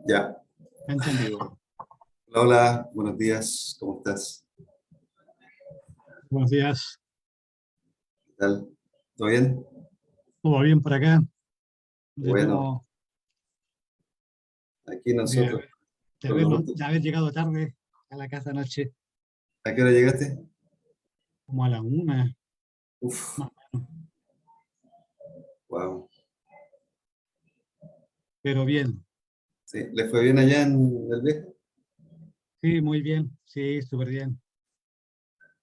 Ya. Entendido. Hola, buenos días, ¿cómo estás? Buenos días. ¿Qué tal? ¿Todo bien? ¿Todo bien por acá? Bueno, aquí De, nosotros con lo de haber llegado tarde a la casa anoche, ¿A qué hora llegaste? como a la 1, Uf, más o menos. wow. Pero bien, Sí, ¿le fue bien allá en el viaje? sí, muy bien, sí, súper bien.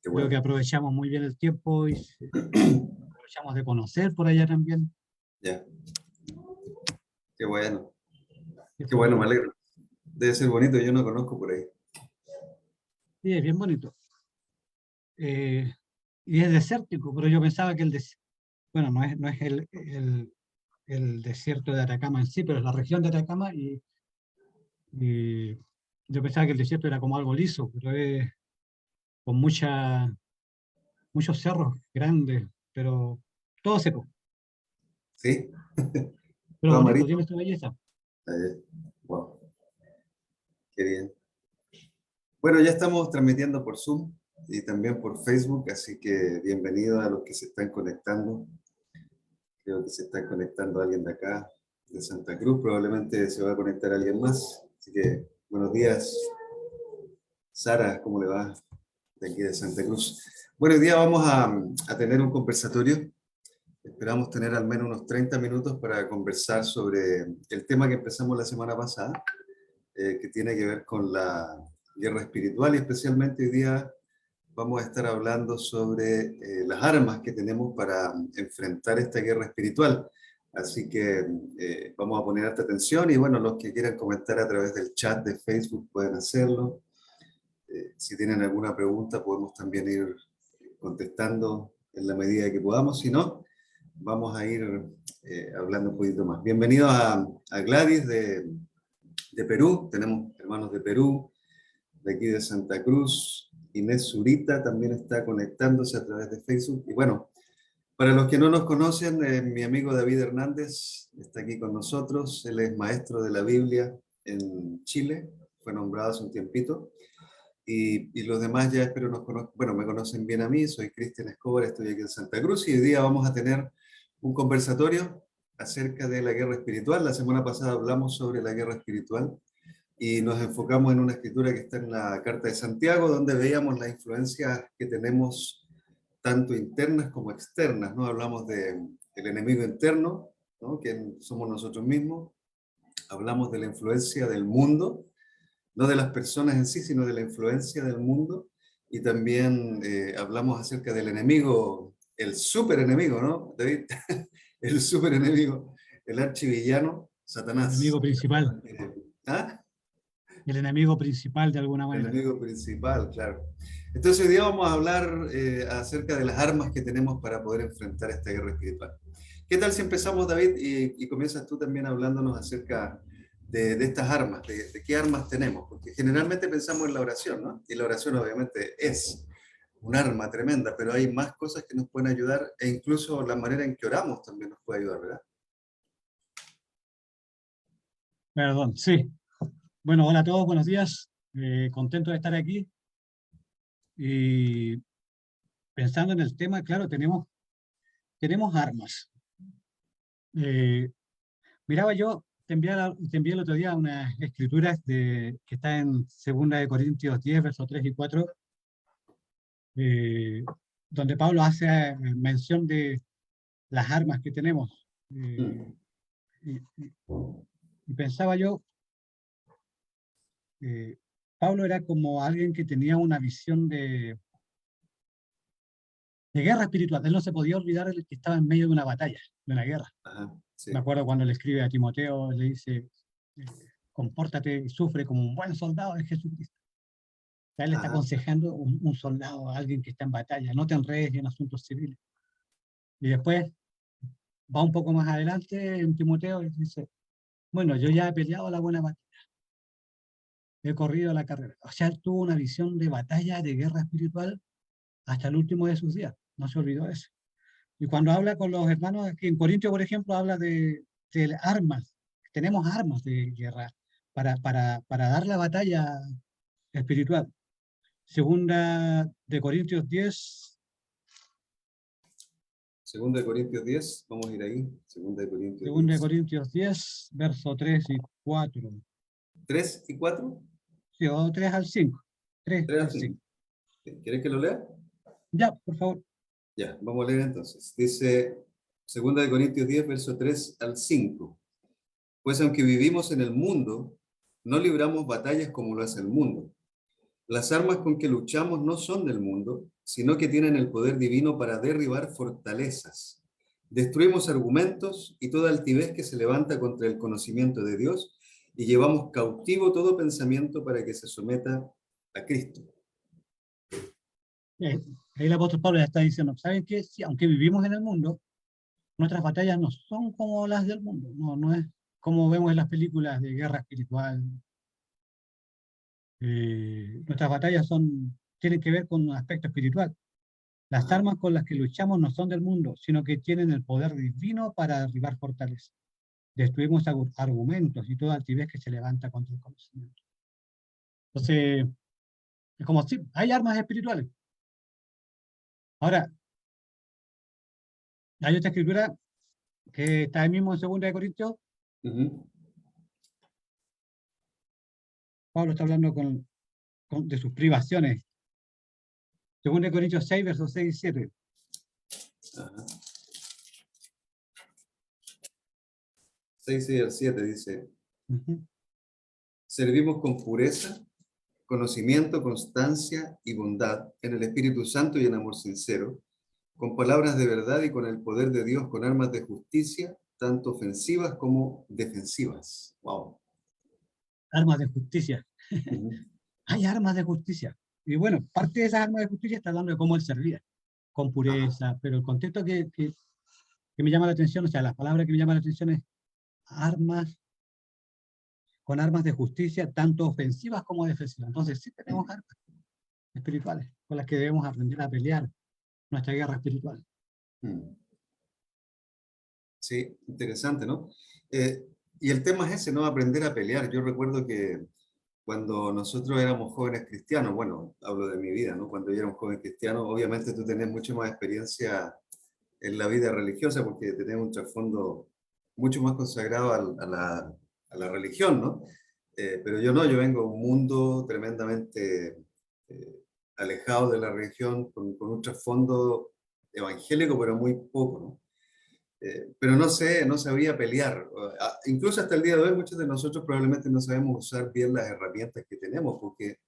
Qué Creo que bueno. aprovechamos muy bien el tiempo y aprovechamos de conocer por allá también. Ya, qué bueno. Que Qué fue bueno, me bueno. alegro. Debe ser bonito, yo no conozco por ahí. Sí, es bien bonito. Eh, y es desértico, pero yo pensaba que bueno, no es el desierto de Atacama en sí, pero es la región de Atacama y yo pensaba que el desierto era como algo liso, pero es con muchos cerros grandes, pero todo seco, ¿Sí? pero ¿Todo bonito, amarillo? tiene su belleza. Wow, qué bien. Bueno, ya estamos transmitiendo por Zoom y también por Facebook, así que bienvenido a los que se están conectando. Creo que se está conectando alguien de acá, de Santa Cruz. Probablemente se va a conectar alguien más. Así que, buenos días, Sara, ¿cómo le va? De aquí de Santa Cruz. Bueno, hoy día vamos a tener un conversatorio. Esperamos tener al menos unos 30 minutos para conversar sobre el tema que empezamos la semana pasada, que tiene que ver con la guerra espiritual y especialmente hoy día vamos a estar hablando sobre las armas que tenemos para enfrentar esta guerra espiritual. Así que vamos a poner alta atención y bueno, los que quieran comentar a través del chat de Facebook pueden hacerlo. Si tienen alguna pregunta podemos también ir contestando en la medida que podamos. Si no, vamos a ir hablando un poquito más. Bienvenidos a Gladys de Perú. Tenemos hermanos de Perú, de aquí de Santa Cruz. Inés Zurita también está conectándose a través de Facebook. Y bueno, para los que no nos conocen, mi amigo David Hernández está aquí con nosotros. Él es maestro de la Biblia en Chile, fue nombrado hace un tiempito. Y los demás ya espero nos conozcan, bueno, me conocen bien a mí, soy Cristian Escobar, estoy aquí en Santa Cruz y hoy día vamos a tener un conversatorio acerca de la guerra espiritual. La semana pasada hablamos sobre la guerra espiritual y nos enfocamos en una escritura que está en la Carta de Santiago, donde veíamos las influencias que tenemos tanto internas como externas, ¿no? Hablamos del enemigo interno, ¿no? Que somos nosotros mismos, hablamos de la influencia del mundo, no de las personas en sí, sino de la influencia del mundo, y también hablamos acerca del enemigo, el super enemigo, ¿no, David? El super enemigo, el archivillano, El Satanás. enemigo principal, ¿Ah? el enemigo principal de alguna El manera. enemigo principal, claro. Entonces hoy día vamos a hablar acerca de las armas que tenemos para poder enfrentar esta guerra espiritual. ¿Qué tal si empezamos, David, y comienzas tú también hablándonos acerca de estas armas, de qué armas tenemos? Porque generalmente pensamos en la oración, ¿no? Y la oración obviamente es un arma tremenda, pero hay más cosas que nos pueden ayudar e incluso la manera en que oramos también nos puede ayudar, ¿verdad? Perdón, sí. Bueno, hola a todos, buenos días. Contento de estar aquí. Y pensando en el tema, claro, tenemos armas. Eh, Miraba yo, te envié el otro día unas escrituras que está en 2 Corintios 10, versos 3 y 4, eh, donde Pablo hace mención de las armas que tenemos. Mm. Y, y- y pensaba yo, eh, Pablo era como alguien que tenía una visión de guerra espiritual. Él no se podía olvidar de que estaba en medio de una batalla, de una guerra. Ajá, sí. Me acuerdo cuando le escribe a Timoteo, le dice, eh, compórtate y sufre como un buen soldado de Jesucristo. O sea, él le está Ajá, aconsejando un soldado, a alguien que está en batalla, no te enredes en asuntos civiles. Y después va un poco más adelante en Timoteo y dice, bueno, yo ya he peleado la buena batalla, he corrido la carrera. O sea, él tuvo una visión de batalla, de guerra espiritual hasta el último de sus días. No se olvidó de eso. Y cuando habla con los hermanos, aquí en Corintios, por ejemplo, habla de armas. Tenemos armas de guerra para dar la batalla espiritual. Segunda de Corintios 10, Segunda de Corintios 10, vamos a ir ahí. Segunda de Corintios segunda de 10. Corintios 10, verso 3 y 4. 3 y 4, Sí, o 3 al 5. 3 3 al al 5. 5. ¿Quieres que lo lea? Ya, por favor. Ya, vamos a leer entonces. Dice, Segunda de Corintios 10, verso 3 al 5. Pues aunque vivimos en el mundo, no libramos batallas como lo hace el mundo. Las armas con que luchamos no son del mundo, sino que tienen el poder divino para derribar fortalezas. Destruimos argumentos y toda altivez que se levanta contra el conocimiento de Dios y llevamos cautivo todo pensamiento para que se someta a Cristo. Ahí el apóstol Pablo ya está diciendo, ¿saben qué? Sí, aunque vivimos en el mundo, nuestras batallas no son como las del mundo. No, no es como vemos en las películas de guerra espiritual. Nuestras batallas tienen que ver con un aspecto espiritual. Las Ajá. armas con las que luchamos no son del mundo, sino que tienen el poder divino para derribar fortalezas. Destruimos argumentos y toda altivez que se levanta contra el conocimiento. Entonces, es como si hay armas espirituales. Ahora, hay otra escritura que está ahí mismo en 2 Corintios. Ujú. Pablo está hablando de sus privaciones. 2 Corintios 6, versos 6 y 7. Ajá. 6 y el 7 dice, Uh-huh. servimos con pureza, conocimiento, constancia y bondad en el Espíritu Santo y en amor sincero, con palabras de verdad y con el poder de Dios, con armas de justicia, tanto ofensivas como defensivas. Wow. Armas de justicia. Ujú. Hay armas de justicia. Y bueno, parte de esas armas de justicia está hablando de cómo él servía, con Ajá. pureza, pero el contexto que me llama la atención, o sea, las palabras que me llaman la atención es armas, con armas de justicia, tanto ofensivas como defensivas. Entonces, sí tenemos armas espirituales con las que debemos aprender a pelear nuestra guerra espiritual. Mm. Sí, interesante, ¿no? Y el tema es ese, ¿no? Aprender a pelear. Yo recuerdo que cuando nosotros éramos jóvenes cristianos, bueno, hablo de mi vida, ¿no? Cuando yo era un joven cristiano, obviamente tú tenés mucho más experiencia en la vida religiosa porque tenés un trasfondo mucho más consagrado a la religión, ¿no? Pero yo no, yo vengo de un mundo tremendamente eh, alejado de la religión, con un trasfondo evangélico, pero muy poco, ¿no? Pero no sé, no sabía pelear. Incluso hasta el día de hoy muchos de nosotros probablemente no sabemos usar bien las herramientas que tenemos, porque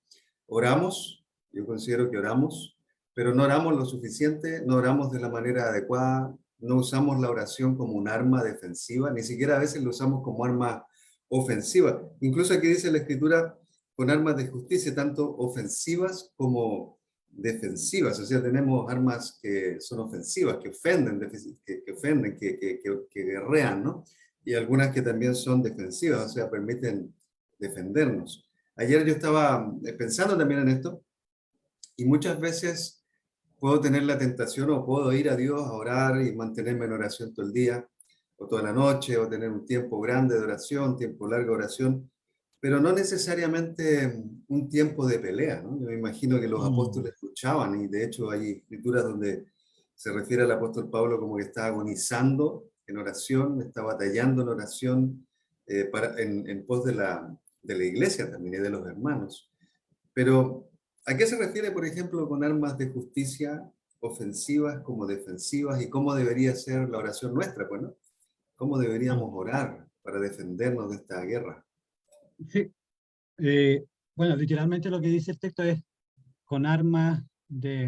oramos, yo considero que oramos, pero no oramos lo suficiente, no oramos de la manera adecuada, no usamos la oración como un arma defensiva, ni siquiera a veces lo usamos como arma ofensiva. Incluso aquí dice la Escritura con armas de justicia, tanto ofensivas como defensivas, o sea, tenemos armas que son ofensivas, que ofenden, que ofenden, que guerrean, ¿no? Y algunas que también son defensivas, o sea, permiten defendernos. Ayer yo estaba pensando también en esto y muchas veces puedo tener la tentación o puedo ir a Dios a orar y mantenerme en oración todo el día o toda la noche o tener un tiempo grande de oración, tiempo largo de oración, pero no necesariamente un tiempo de pelea, ¿no? Yo me imagino que los Mm. apóstoles luchaban y de hecho hay escrituras donde se refiere al apóstol Pablo como que está agonizando en oración, está batallando en oración en pos de la iglesia también y de los hermanos. Pero, ¿a qué se refiere, por ejemplo, con armas de justicia ofensivas como defensivas y cómo debería ser la oración nuestra, pues, ¿no? ¿Cómo deberíamos Mm. orar para defendernos de esta guerra? Sí, bueno, literalmente lo que dice el texto es con armas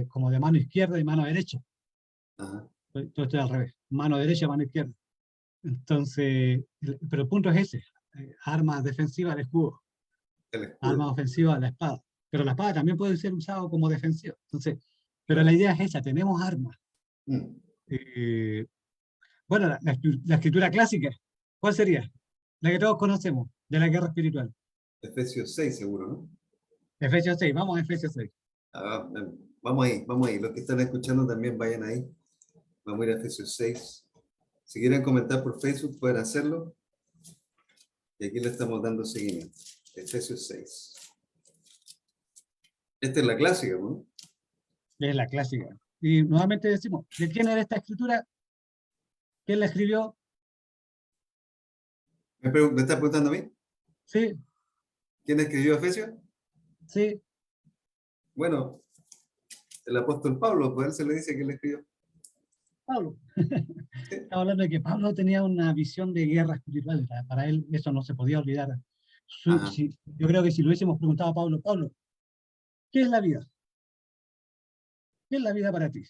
como de mano izquierda y mano derecha. Ajá. Todo esto es al revés, mano derecha, mano izquierda. Entonces, pero el punto es ese, armas defensivas, el escudo, El escudo. armas ofensivas, la espada. Pero la espada también puede ser usada como defensiva. Entonces, pero la Claro. idea es esa, tenemos armas. Mm. Eh, bueno, la escritura clásica, ¿cuál sería? La que todos conocemos, de la guerra espiritual. Efesios 6 seguro, ¿no? Efesios 6, vamos a Efesios 6. Ah, vamos ahí, vamos ahí. Los que están escuchando también vayan ahí. Vamos a ir a Efesios 6. Si quieren comentar por Facebook, pueden hacerlo. Y aquí le estamos dando seguimiento. Efesios 6. Esta es la clásica, ¿no? Es la clásica. Y nuevamente decimos, ¿de quién era esta escritura? ¿Quién la escribió? ¿Me está preguntando a mí? Sí, ¿Quién escribió Efesios? sí, Bueno, el apóstol Pablo, pues él se le dice que le escribió. Pablo. Sí. Estaba hablando de que Pablo tenía una visión de guerra espiritual. Para él eso no se podía olvidar. Ajá. Yo creo que si lo hubiésemos preguntado a Pablo, Pablo, ¿qué es la vida? ¿Qué es la vida para ti?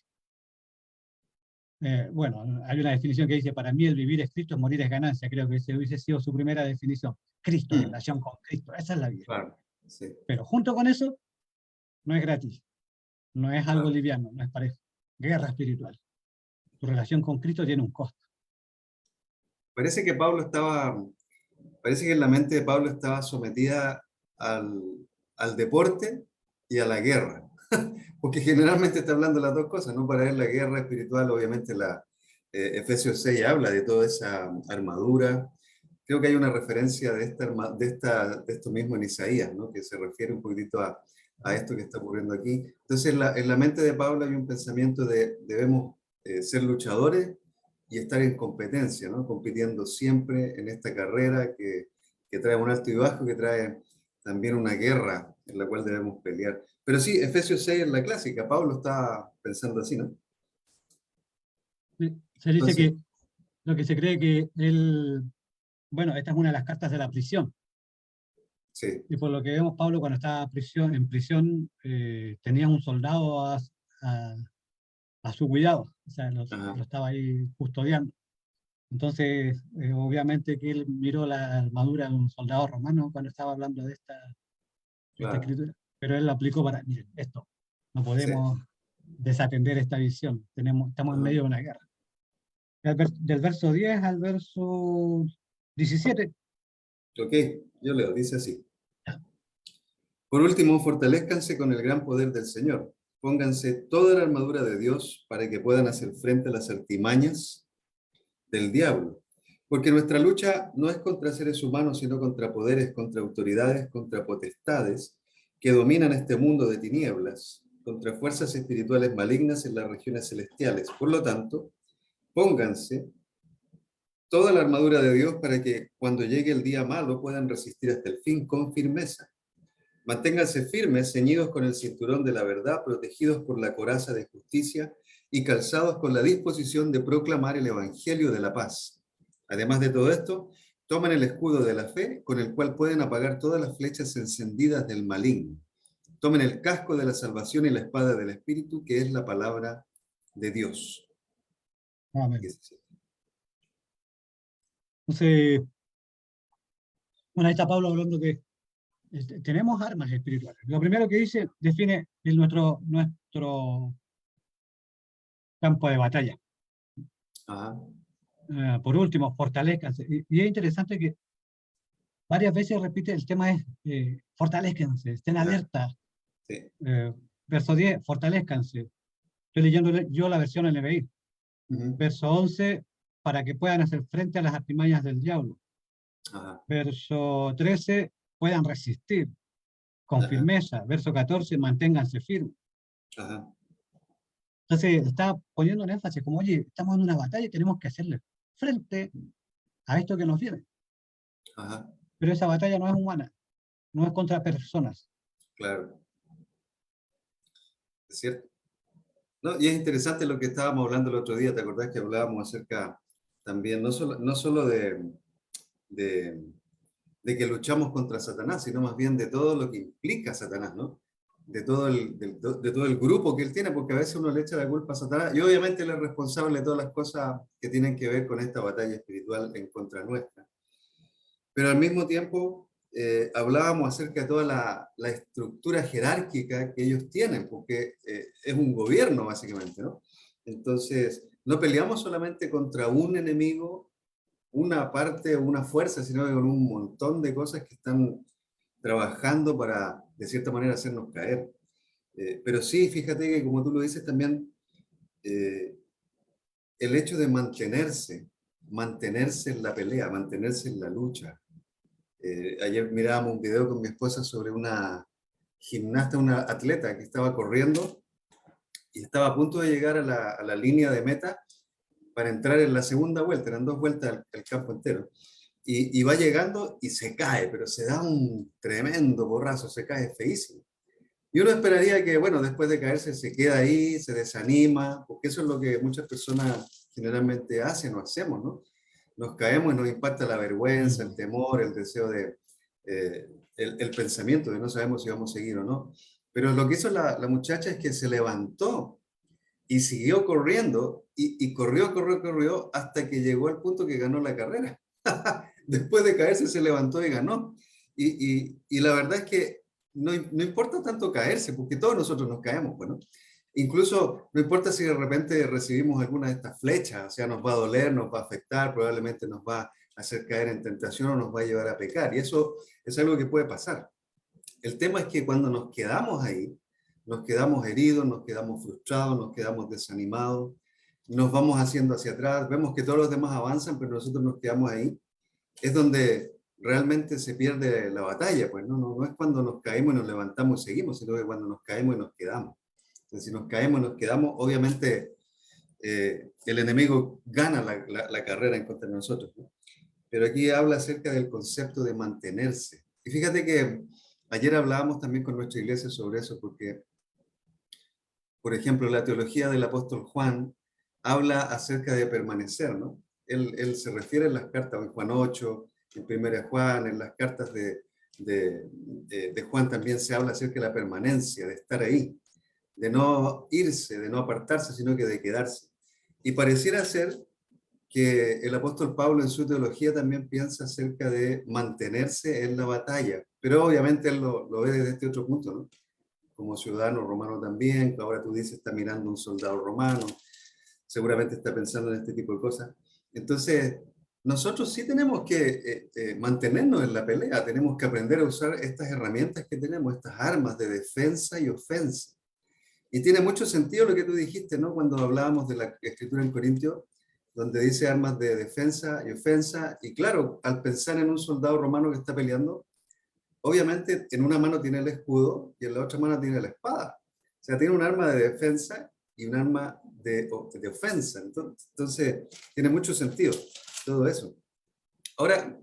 Bueno, hay una definición que dice, para mí el vivir es Cristo, morir es ganancia. Creo que ese hubiese sido su primera definición. Cristo, Mm, relación con Cristo, esa es la vida. claro, sí, Pero junto con eso, no es gratis, no es algo claro. liviano, no es parejo. Guerra espiritual. Tu relación con Cristo tiene un costo. Parece que Pablo estaba, parece que en la mente de Pablo estaba sometida al, al deporte y a la guerra. Porque generalmente está hablando de las dos cosas, ¿no? Para él la guerra espiritual, obviamente Efesios 6 habla de toda esa armadura. Creo que hay una referencia de esto mismo en Isaías, ¿no? Que se refiere un poquitito a esto que está ocurriendo aquí. Entonces, en la mente de Pablo hay un pensamiento de debemos ser luchadores y estar en competencia, ¿no? Compitiendo siempre en esta carrera que trae un alto y bajo, que trae también una guerra en la cual debemos pelear. Pero sí, Efesios 6 es la clásica, Pablo está pensando así, ¿no? Se dice Entonces, que lo que se cree que él, bueno, esta es una de las cartas de la prisión. sí, Y por lo que vemos, Pablo cuando estaba en prisión tenía un soldado a- a su cuidado, o sea, ajá, lo estaba ahí custodiando. Entonces, obviamente que él miró la armadura de un soldado romano cuando estaba hablando de esta claro, escritura, pero él lo aplicó para, miren, esto, no sí, podemos desatender esta visión, estamos en ajá. medio de una guerra. Del verso 10 al verso 17. Ok, yo leo, dice así. Por último, fortalezcanse con el gran poder del Señor. Pónganse toda la armadura de Dios para que puedan hacer frente a las artimañas del diablo. Porque nuestra lucha no es contra seres humanos, sino contra poderes, contra autoridades, contra potestades que dominan este mundo de tinieblas, contra fuerzas espirituales malignas en las regiones celestiales. Por lo tanto, pónganse toda la armadura de Dios para que cuando llegue el día malo puedan resistir hasta el fin con firmeza. Manténganse firmes, ceñidos con el cinturón de la verdad, protegidos por la coraza de justicia y calzados con la disposición de proclamar el evangelio de la paz. Además de todo esto, tomen el escudo de la fe, con el cual pueden apagar todas las flechas encendidas del maligno. Tomen el casco de la salvación y la espada del Espíritu, que es la palabra de Dios. Amén. Entonces, bueno, ahí está Pablo hablando que tenemos armas espirituales. Lo primero que dice, define nuestro campo de batalla. Ajá, Por último, fortalezcanse. Y es interesante que varias veces repite el tema es fortalezcanse, estén ya, alerta. sí. Eh, verso 10, fortalezcanse. Estoy leyendo yo la versión NBI. Ujú, Verso 11, para que puedan hacer frente a las artimañas del diablo. ajá, Verso 13, puedan resistir con ajá, firmeza. Verso 14, manténganse firmes. ajá, Entonces está poniendo en énfasis como, oye, estamos en una batalla y tenemos que hacerle frente a esto que nos viene. ajá, Pero esa batalla no es humana, no es contra personas. claro, es cierto. No, y es interesante lo que estábamos hablando el otro día, ¿te acordás que hablábamos acerca también, no solo de, de que luchamos contra Satanás, sino más bien de todo lo que implica Satanás, ¿no? de todo el grupo que él tiene, porque a veces uno le echa la culpa a Satanás, y obviamente él es responsable de todas las cosas que tienen que ver con esta batalla espiritual en contra nuestra. Pero al mismo tiempo hablábamos acerca de toda la estructura jerárquica que ellos tienen, porque es un gobierno básicamente, ¿no? Entonces, no peleamos solamente contra un enemigo, una parte o una fuerza, sino que con un montón de cosas que están trabajando para, de cierta manera, hacernos caer. Pero sí, fíjate que como tú lo dices también, eh, el hecho de mantenerse en la pelea, mantenerse en la lucha. Ayer mirábamos un video con mi esposa sobre una gimnasta, una atleta que estaba corriendo y estaba a punto de llegar a la línea de meta para entrar en la segunda vuelta, eran 2 vueltas al campo entero. Y va llegando y se cae, pero se da un tremendo borrazo, se cae feísimo. Y uno esperaría que, bueno, después de caerse se queda ahí, se desanima, porque eso es lo que muchas personas generalmente hacen o hacemos, ¿no? Nos caemos y nos impacta la vergüenza, el temor, el deseo de, el pensamiento de no sabemos si vamos a seguir o no. Pero lo que hizo la muchacha es que se levantó y siguió corriendo y corrió hasta que llegó al punto que ganó la carrera. Después de caerse se levantó y ganó. Y la verdad es que no importa tanto caerse, porque todos nosotros nos caemos, bueno. Incluso no importa si de repente recibimos alguna de estas flechas, o sea, nos va a doler, nos va a afectar, probablemente nos va a hacer caer en tentación o nos va a llevar a pecar. Y eso es algo que puede pasar. El tema es que cuando nos quedamos ahí, nos quedamos heridos, nos quedamos frustrados, nos quedamos desanimados, nos vamos haciendo hacia atrás, vemos que todos los demás avanzan, pero nosotros nos quedamos ahí, es donde realmente se pierde la batalla, pues no es cuando nos caemos y nos levantamos y seguimos, sino que cuando nos caemos y nos quedamos. Entonces, si nos caemos y nos quedamos, obviamente el enemigo gana la carrera en contra de nosotros, ¿no? Pero aquí habla acerca del concepto de mantenerse. Y fíjate que ayer hablábamos también con nuestra iglesia sobre eso, porque, por ejemplo, la teología del apóstol Juan habla acerca de permanecer, ¿no? Él se refiere en las cartas, en Juan 8, en 1 Juan, en las cartas de Juan también se habla acerca de la permanencia, de estar ahí, de no irse, de no apartarse, sino que de quedarse. Y pareciera ser que el apóstol Pablo en su teología también piensa acerca de mantenerse en la batalla, pero obviamente él lo ve desde este otro punto, ¿no? Como ciudadano romano también, que ahora tú dices está mirando a un soldado romano, seguramente está pensando en este tipo de cosas. Entonces, nosotros sí tenemos que mantenernos en la pelea, tenemos que aprender a usar estas herramientas que tenemos, estas armas de defensa y ofensa. Y tiene mucho sentido lo que tú dijiste, ¿no? Cuando hablábamos de la escritura en Corintios, donde dice armas de defensa y ofensa, y claro, al pensar en un soldado romano que está peleando, obviamente en una mano tiene el escudo y en la otra mano tiene la espada. O sea, tiene un arma de defensa y un arma de ofensa. Entonces, tiene mucho sentido todo eso. Ahora,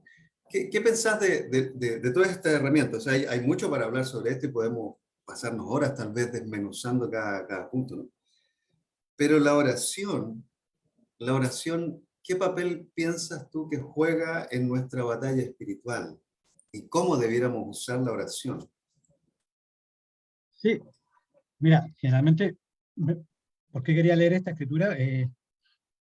¿qué pensás de todas estas herramientas? O sea, hay mucho para hablar sobre esto y podemos pasarnos horas tal vez desmenuzando cada punto, ¿no? Pero la oración, ¿qué papel piensas tú que juega en nuestra batalla espiritual? ¿Y cómo debiéramos usar la oración? Sí, mira, generalmente, ¿por qué quería leer esta escritura?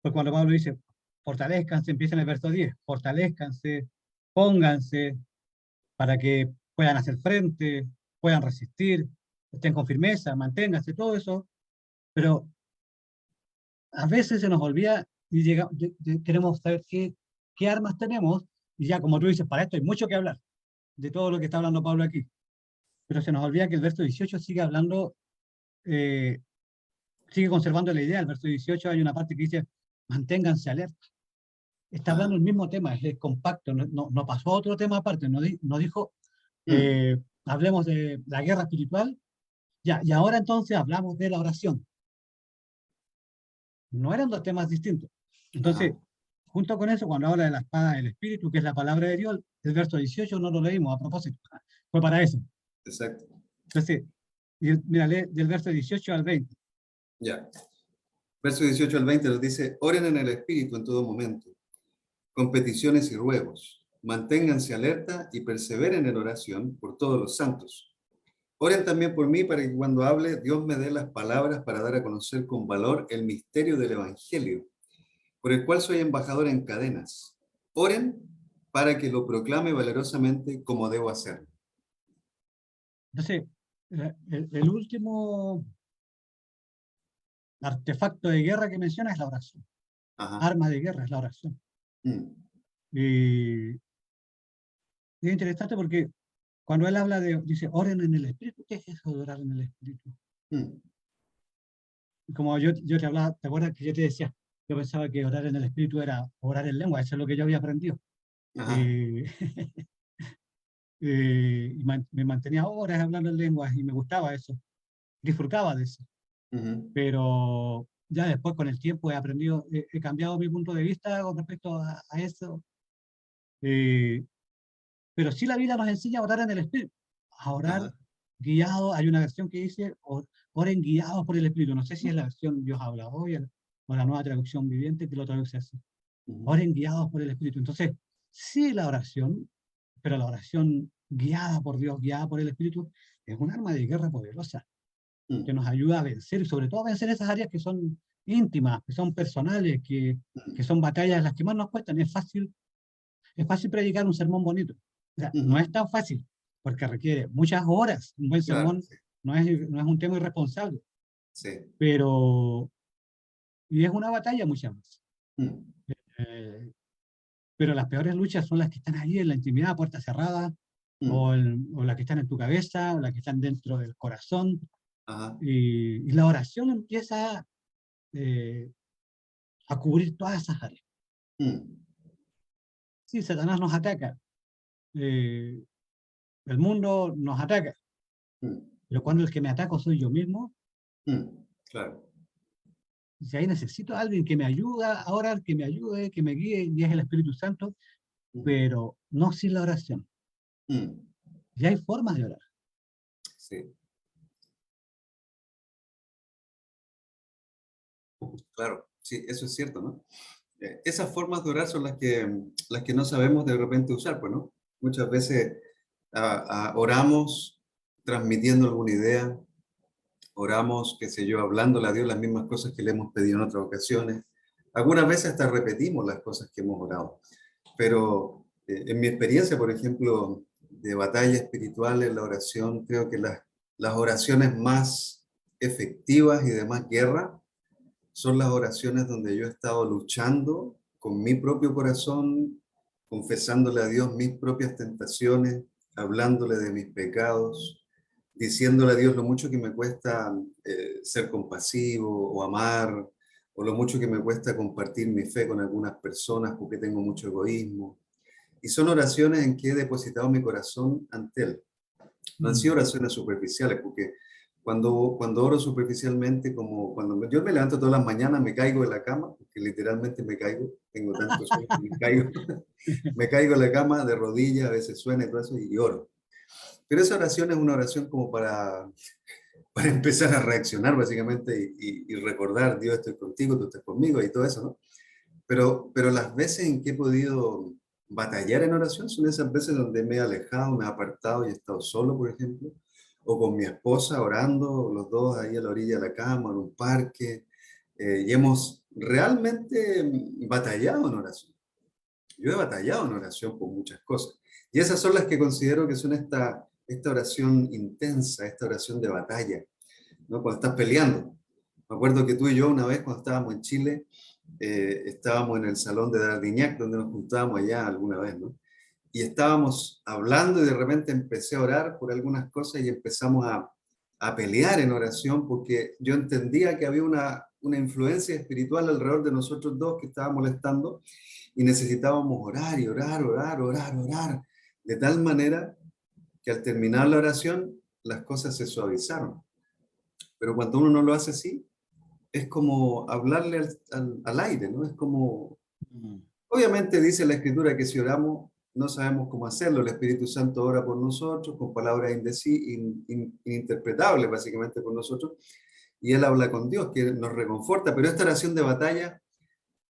Pues cuando Pablo dice, fortalezcanse, empieza en el verso 10, fortalezcanse, pónganse para que puedan hacer frente, puedan resistir, estén con firmeza, manténganse, todo eso, pero a veces se nos olvida y queremos saber qué armas tenemos, y ya como tú dices, para esto hay mucho que hablar, de todo lo que está hablando Pablo aquí, pero se nos olvida que el verso 18 sigue hablando, eh, sigue conservando la idea. El verso 18 hay una parte que dice, manténganse alerta. Está hablando Ah, el mismo tema, es compacto, no pasó a otro tema aparte, no dijo, mm, hablemos de la guerra espiritual, ya, y ahora entonces hablamos de la oración. No eran dos temas distintos. Entonces, ajá, junto con eso, cuando habla de la espada del Espíritu, que es la palabra de Dios, el verso 18 no lo leímos a propósito, fue para eso. exacto. Entonces, mira, lee del verso 18 al 20. Ya. Verso 18 al 20 nos dice, oren en el Espíritu en todo momento, con peticiones y ruegos. Manténganse alerta y perseveren en oración por todos los santos. Oren también por mí para que cuando hable Dios me dé las palabras para dar a conocer con valor el misterio del Evangelio, por el cual soy embajador en cadenas. Oren para que lo proclame valerosamente como debo hacerlo. Entonces, el último artefacto de guerra que menciona es la oración. Ajá. Arma de guerra es la oración. Mm, Y es interesante porque cuando él habla dice, oren en el Espíritu. ¿Qué es eso de orar en el Espíritu? mm, Y como yo te hablaba, ¿te acuerdas que yo te decía? Yo pensaba que orar en el Espíritu era orar en lengua, eso es lo que yo había aprendido. ajá. Eh, me mantenía horas hablando en lenguas y me gustaba eso, disfrutaba de eso. Ujú, Pero ya después con el tiempo he aprendido, he cambiado mi punto de vista con respecto a eso. Eh, pero sí la Biblia nos enseña a orar en el Espíritu, a orar ajá. guiado. Hay una versión que dice, oren guiados por el Espíritu. No sé si es la versión Dios habla hoy o la nueva traducción viviente que lo traduce así. Ujú, Oren guiados por el Espíritu. Entonces, sí la oración, pero la oración guiada por Dios, guiada por el Espíritu, es un arma de guerra poderosa que mm, nos ayuda a vencer, y sobre todo a vencer esas áreas que son íntimas, que son personales, que mm, son batallas las que más nos cuestan. Es fácil predicar un sermón bonito. O sea, no ujú. es tan fácil, porque requiere muchas horas. Un buen Claro, sermón sí, no es un tema irresponsable, sí. pero, y es una batalla muchas veces. Mm, Eh, pero las peores luchas son las que están ahí en la intimidad, puerta cerrada, mm, o las que están en tu cabeza, o las que están dentro del corazón. ajá. Y la oración empieza eh, a cubrir todas esas áreas. Mm, Sí, Satanás nos ataca, eh, el mundo nos ataca, mm, pero cuando el que me ataco soy yo mismo, claro. si ahí necesito a alguien que me ayude a orar, que me ayude, que me guíe, y es el Espíritu Santo, Mm, pero no sin la oración. mm, Y hay formas de orar. sí, claro. Sí, eso es cierto, ¿no? Esas formas de orar son las que no sabemos de repente usar, pues, ¿no? Muchas veces oramos transmitiendo alguna idea, oramos, qué sé yo, hablándole a Dios las mismas cosas que le hemos pedido en otras ocasiones. Algunas veces hasta repetimos las cosas que hemos orado. Pero en mi experiencia, por ejemplo, de batalla espiritual en la oración, creo que las oraciones más efectivas y de más guerra son las oraciones donde yo he estado luchando con mi propio corazón, confesándole a Dios mis propias tentaciones, hablándole de mis pecados, diciéndole a Dios lo mucho que me cuesta ser compasivo o amar, o lo mucho que me cuesta compartir mi fe con algunas personas porque tengo mucho egoísmo. Y son oraciones en que he depositado mi corazón ante Él. No han Mm. sido oraciones superficiales, porque cuando oro superficialmente, como cuando yo me levanto todas las mañanas, me caigo de la cama, porque literalmente me caigo, tengo tanto sueño, me caigo, me caigo en la cama de rodillas, a veces suena y todo eso, y oro. Pero esa oración es una oración como para empezar a reaccionar, básicamente, y recordar, Dios, estoy contigo, tú estás conmigo, y todo eso, ¿no? Pero las veces en que he podido batallar en oración son esas veces donde me he alejado, me he apartado y he estado solo, por ejemplo, o con mi esposa orando, los dos ahí a la orilla de la cama, en un parque, y hemos realmente batallado en oración. Yo he batallado en oración por muchas cosas. Y esas son las que considero que son esta oración intensa, esta oración de batalla, ¿no? Cuando estás peleando. Me acuerdo que tú y yo una vez cuando estábamos en Chile, estábamos en el salón de Dardignac, donde nos juntábamos allá alguna vez, ¿no? Y estábamos hablando y de repente empecé a orar por algunas cosas y empezamos a pelear en oración porque yo entendía que había una influencia espiritual alrededor de nosotros dos que estaba molestando y necesitábamos orar y orar, orar, orar, orar, de tal manera que al terminar la oración las cosas se suavizaron. Pero cuando uno no lo hace así, es como hablarle al aire, ¿no? Es como, Mm. obviamente dice la Escritura que si oramos no sabemos cómo hacerlo, el Espíritu Santo ora por nosotros con palabras ininterpretables básicamente por nosotros, y Él habla con Dios, que nos reconforta, pero esta oración de batalla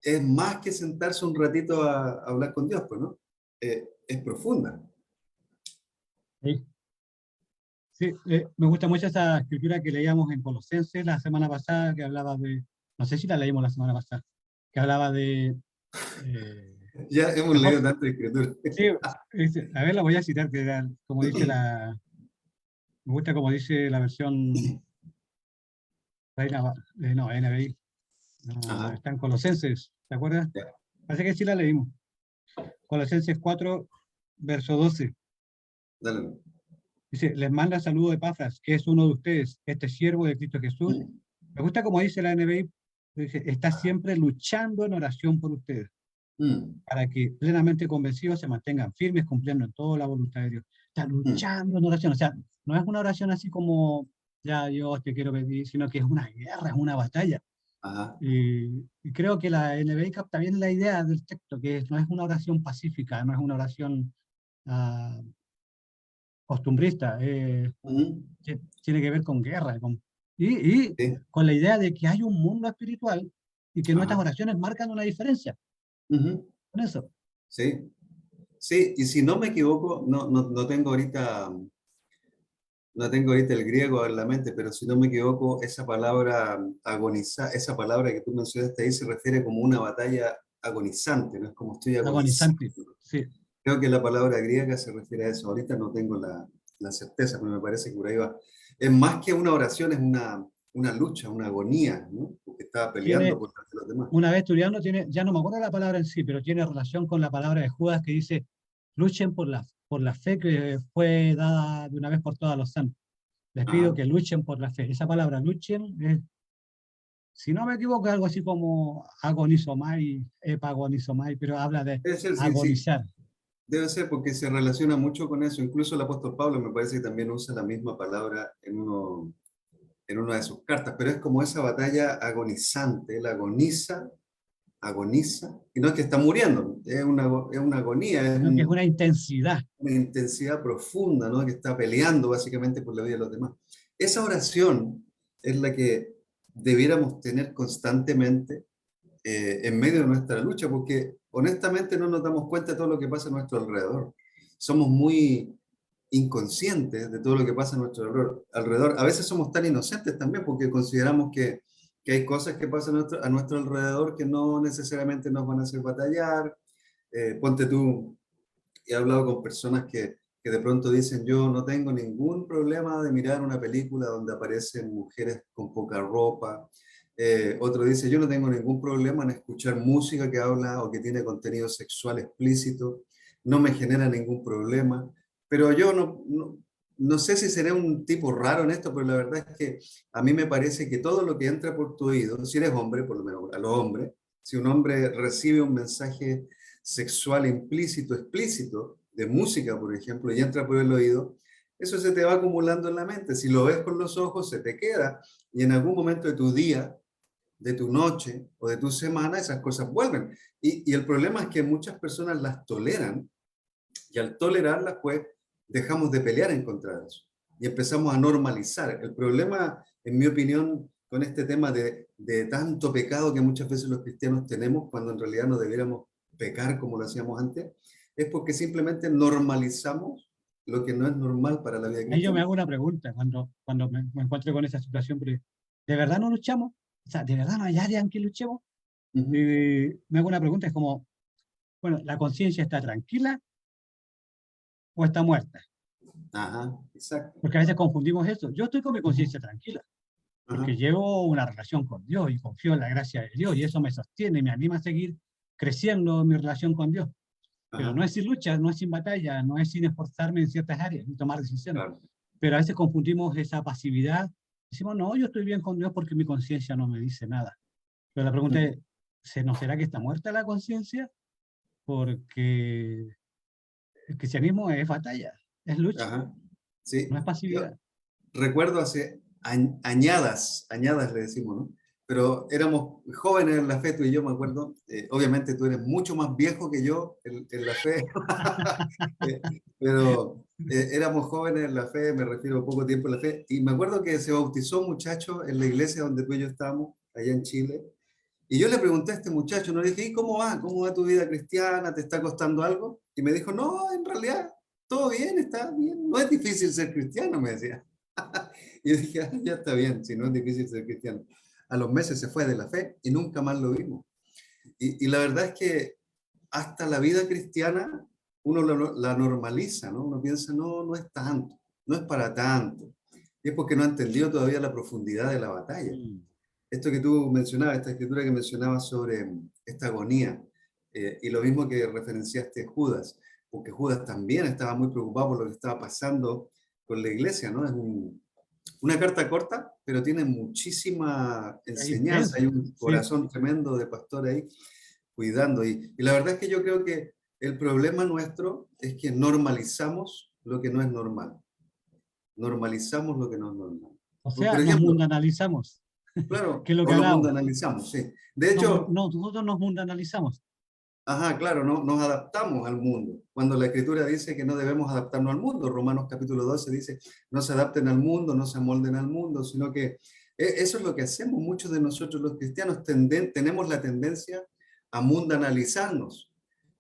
es más que sentarse un ratito a hablar con Dios, pues, ¿no? Es profunda. Sí. Sí, me gusta mucho esa escritura que leíamos en Colosenses la semana pasada, que hablaba de, no sé si la leímos la semana pasada, que hablaba de, eh, Ya hemos mejor, leído tanta escritura. sí, a ver, la voy a citar, que como dice me gusta como dice la versión no, NBI, no, Ajá, está en Colosenses, ¿te acuerdas? ya, Parece que sí la leímos. Colosenses 4, verso 12. dale. Dice, les manda saludo de Epafras, que es uno de ustedes, este siervo de Cristo Jesús. Mm, Me gusta como dice la NBI, dice, está siempre luchando en oración por ustedes, mm, para que plenamente convencidos se mantengan firmes, cumpliendo en toda la voluntad de Dios. Está mm, luchando en oración, o sea, no es una oración así como, ya Dios te quiero pedir, sino que es una guerra, es una batalla. ajá, Y creo que la NBI capta bien la idea del texto, que no es una oración pacífica, no es una oración ah, costumbrista, mm, tiene que ver con guerra, y sí, con la idea de que hay un mundo espiritual y que nuestras ajá, oraciones marcan una diferencia ujú, con eso. sí, sí, y si no me equivoco, no tengo ahorita, no tengo ahorita el griego en la mente, pero si no me equivoco, esa palabra agonizar, esa palabra que tú mencionaste ahí se refiere como una batalla agonizante, no es como estoy agonizando. Agonizante, sí. Creo que la palabra griega se refiere a eso. Ahorita no tengo la certeza, pero me parece que por ahí va. Es más que una oración, es una lucha, una agonía, ¿no? Porque estaba peleando Tiene, por los demás. una vez estudiando, tiene, ya no me acuerdo la palabra en sí, pero tiene relación con la palabra de Judas que dice, luchen por la fe que fue dada de una vez por todas a los santos. Les pido Ajá. que luchen por la fe. Esa palabra, luchen, si no me equivoco, es algo así como agonizomai, epagonizomai, pero habla de Debe ser, sí, sí. agonizar. Debe ser porque se relaciona mucho con eso. Incluso el apóstol Pablo me parece que también usa la misma palabra en una de sus cartas, pero es como esa batalla agonizante. Él agoniza, agoniza, y no es que está muriendo, es una agonía, es Sino que es una intensidad. una intensidad profunda, ¿no? Que está peleando básicamente por la vida de los demás. Esa oración es la que debiéramos tener constantemente en medio de nuestra lucha, porque honestamente no nos damos cuenta de todo lo que pasa a nuestro alrededor. Somos muy inconscientes de todo lo que pasa a nuestro alrededor. A veces somos tan inocentes también porque consideramos que hay cosas que pasan a nuestro alrededor que no necesariamente nos van a hacer batallar. Ponte tú, he hablado con personas que de pronto dicen, yo no tengo ningún problema de mirar una película donde aparecen mujeres con poca ropa. Otro dice, yo no tengo ningún problema en escuchar música que habla o que tiene contenido sexual explícito, no me genera ningún problema. Pero yo no sé si seré un tipo raro en esto, pero la verdad es que a mí me parece que todo lo que entra por tu oído, si eres hombre, por lo menos a los hombres, si un hombre recibe un mensaje sexual implícito, explícito, de música, por ejemplo, y entra por el oído, eso se te va acumulando en la mente. Si lo ves con los ojos, se te queda, y en algún momento de tu día, de tu noche o de tu semana, esas cosas vuelven. Y el problema es que muchas personas las toleran, y al tolerarlas, pues, dejamos de pelear en contra de eso. Y empezamos a normalizar. El problema, en mi opinión, con este tema de tanto pecado que muchas veces los cristianos tenemos, cuando en realidad no debiéramos pecar como lo hacíamos antes, es porque simplemente normalizamos lo que no es normal para la vida Ahí yo me cristiana. hago una pregunta cuando me encuentro con esa situación, porque ¿de verdad no luchamos? O sea, ¿de verdad no hay área en que luchemos? Uh -huh. Me hago una pregunta, es como, bueno, ¿la conciencia está tranquila o está muerta? Ajá, exacto. Porque a veces confundimos eso. Yo estoy con mi conciencia tranquila, porque Ajá, llevo una relación con Dios y confío en la gracia de Dios y eso me sostiene y me anima a seguir creciendo en mi relación con Dios. Pero no ajá, es sin lucha, no es sin batalla, no es sin esforzarme en ciertas áreas ni tomar decisiones. claro. Pero a veces confundimos esa pasividad. Decimos, no, yo estoy bien con Dios porque mi conciencia no me dice nada. Pero la pregunta es, ¿no será que está muerta la conciencia? Porque el cristianismo es batalla, es lucha, Ajá, no sí. es Yo, pasividad. recuerdo hace añadas le decimos, ¿no? Pero éramos jóvenes en la fe, tú y yo, me acuerdo. Obviamente tú eres mucho más viejo que yo en la fe, pero éramos jóvenes en la fe, me refiero a poco tiempo en la fe, y me acuerdo que se bautizó un muchacho en la iglesia donde tú y yo estábamos, allá en Chile, y yo le pregunté a este muchacho, no le dije, ¿y cómo va? ¿Cómo va tu vida cristiana? ¿Te está costando algo? Y me dijo, no, en realidad todo bien, está bien, no es difícil ser cristiano, me decía. Y yo dije, ya está bien, si no es difícil ser cristiano. A los meses se fue de la fe y nunca más lo vimos. Y la verdad es que hasta la vida cristiana uno la normaliza, ¿no? Uno piensa, no, no es tanto, no es para tanto. Y es porque no ha entendido todavía la profundidad de la batalla. Mm. Esto que tú mencionabas, esta escritura que mencionabas sobre esta agonía, y lo mismo que referenciaste Judas, porque Judas también estaba muy preocupado por lo que estaba pasando con la iglesia, ¿no? Es una carta corta, pero tiene muchísima Es enseñanza, hay intenso, un sí. corazón tremendo de pastor ahí cuidando. Y la verdad es que yo creo que el problema nuestro es que normalizamos lo que no es normal. Normalizamos lo que no es normal. O Por sea, nos ejemplo, mundanalizamos, claro, que es lo o que lo hablábamos. mundanalizamos, sí. De No, hecho, no, nosotros nos mundanalizamos. ajá, claro, no, nos adaptamos al mundo. Cuando la Escritura dice que no debemos adaptarnos al mundo, Romanos capítulo 12 dice, no se adapten al mundo, no se amolden al mundo, sino que eso es lo que hacemos. Muchos de nosotros los cristianos tenemos la tendencia a mundanalizarnos,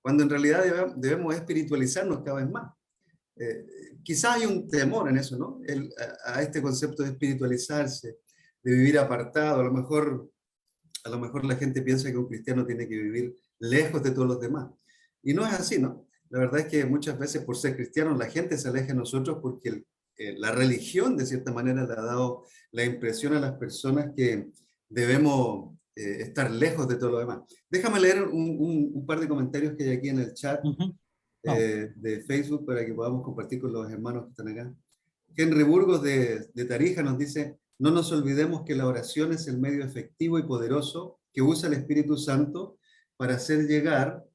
cuando en realidad debemos espiritualizarnos cada vez más. Quizás hay un temor en eso, ¿no? A este concepto de espiritualizarse, de vivir apartado, a lo mejor la gente piensa que un cristiano tiene que vivir lejos de todos los demás. Y no es así, ¿no? La verdad es que muchas veces por ser cristianos la gente se aleja de nosotros porque la religión de cierta manera le ha dado la impresión a las personas que debemos estar lejos de todo lo demás. Déjame leer un par de comentarios que hay aquí en el chat Ujú. Vamos. de Facebook para que podamos compartir con los hermanos que están acá. Henry Burgos de Tarija nos dice, no nos olvidemos que la oración es el medio efectivo y poderoso que usa el Espíritu Santo para hacer llegar